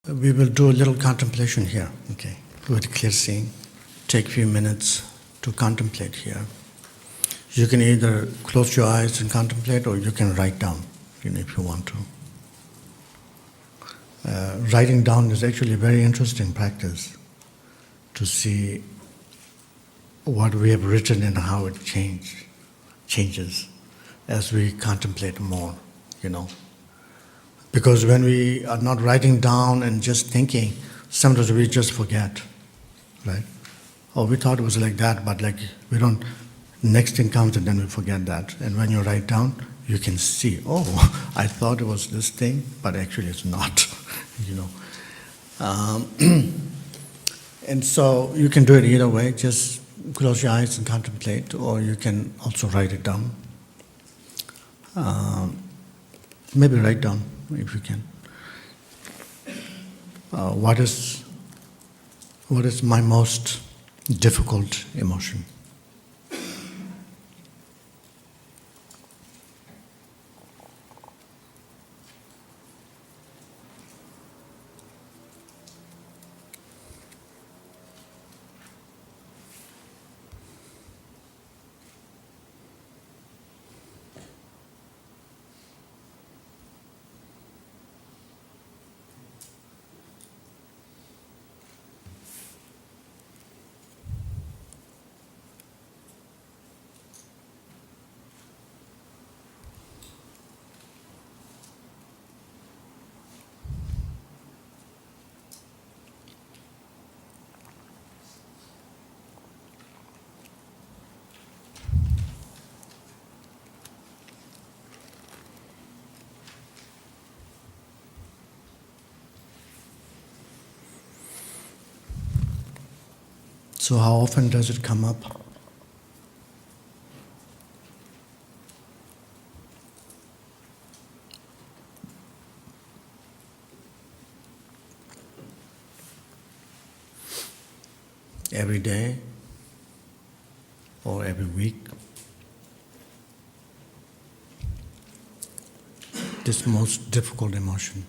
We will do a little contemplation here, okay, with clear seeing. Take a few minutes to contemplate here. You can either close your eyes and contemplate, or you can write down, if you want to. Writing down is actually a very interesting practice to see what we have written and how it changes as we contemplate more, Because when we are not writing down and just thinking, sometimes we just forget, right? Oh, we thought it was like that, but we don't, next thing comes and then we forget that. And when you write down, you can see, oh, I thought it was this thing, but actually it's not, And so you can do it either way, just close your eyes and contemplate, or you can also write it down. Maybe write down if you can. What is my most difficult emotion? So how often does it come up? Every day or every week? This most difficult emotion,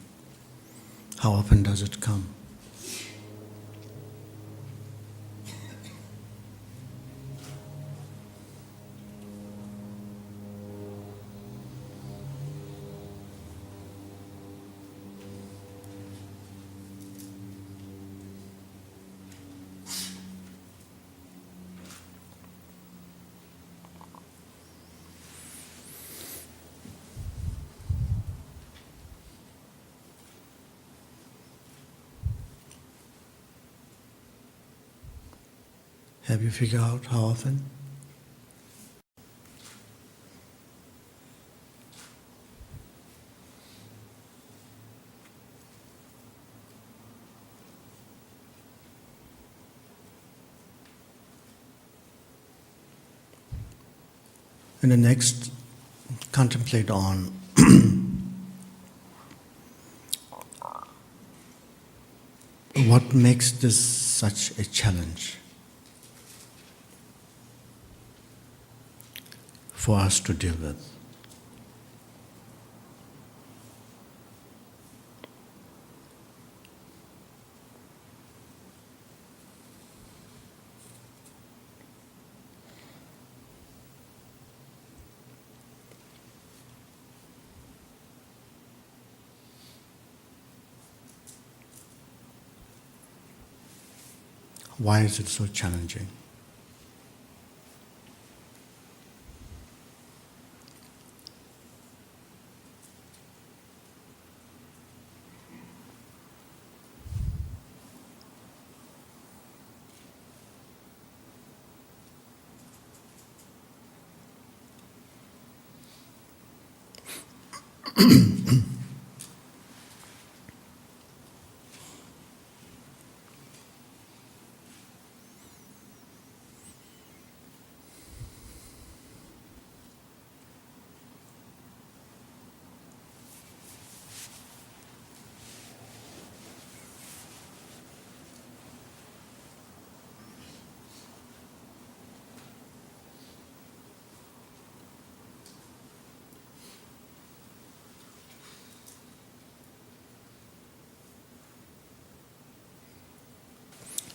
how often does it come? Have you figured out how often? And the next, contemplate on what makes this such a challenge for us to deal with. Why is it so challenging?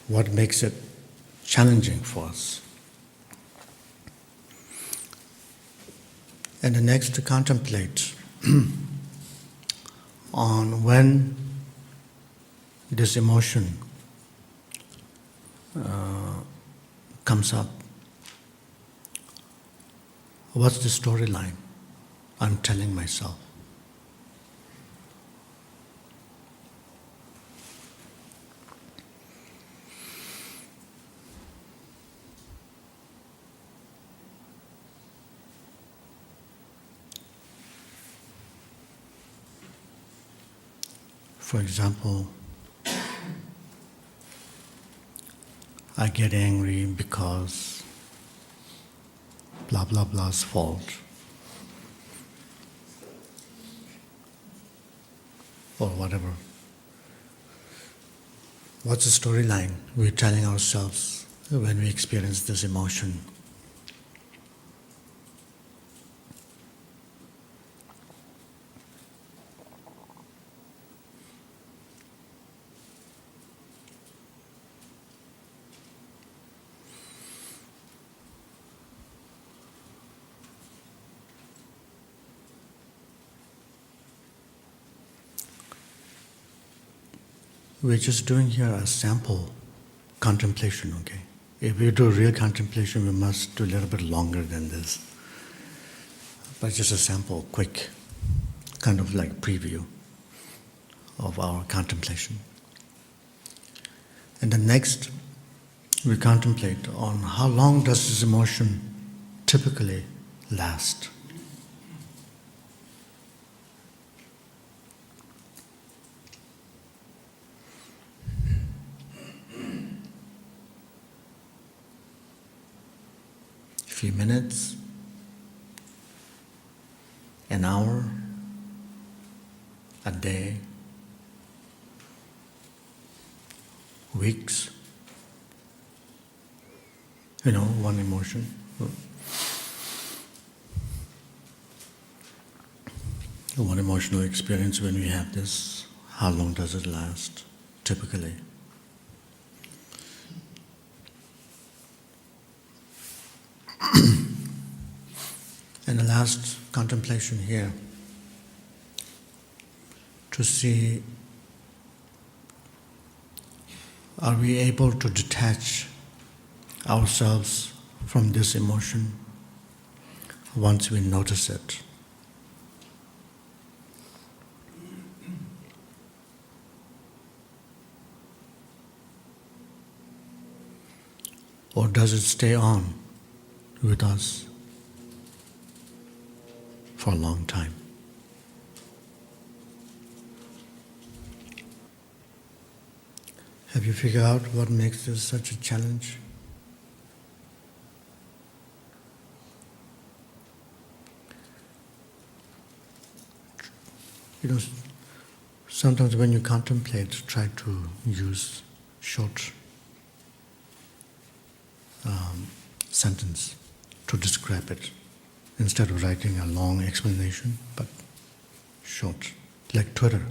what makes it challenging for us. And the next, to contemplate on when this emotion comes up. What's the storyline I'm telling myself? For example, I get angry because blah blah blah's fault. Or whatever. What's the storyline we're telling ourselves when we experience this emotion? We're just doing here a sample contemplation, okay? If we do real contemplation, we must do a little bit longer than this. But just a sample, quick, kind of like preview of our contemplation. And then next, we contemplate on how long does this emotion typically last. Few minutes, an hour, a day, weeks, one emotion. One emotional experience when we have this, how long does it last, typically? And the last contemplation here, to see, are we able to detach ourselves from this emotion once we notice it? Or does it stay on with us for a long time? Have you figured out what makes this such a challenge? Sometimes when you contemplate, try to use short sentence to describe it, instead of writing a long explanation, but short, like Twitter.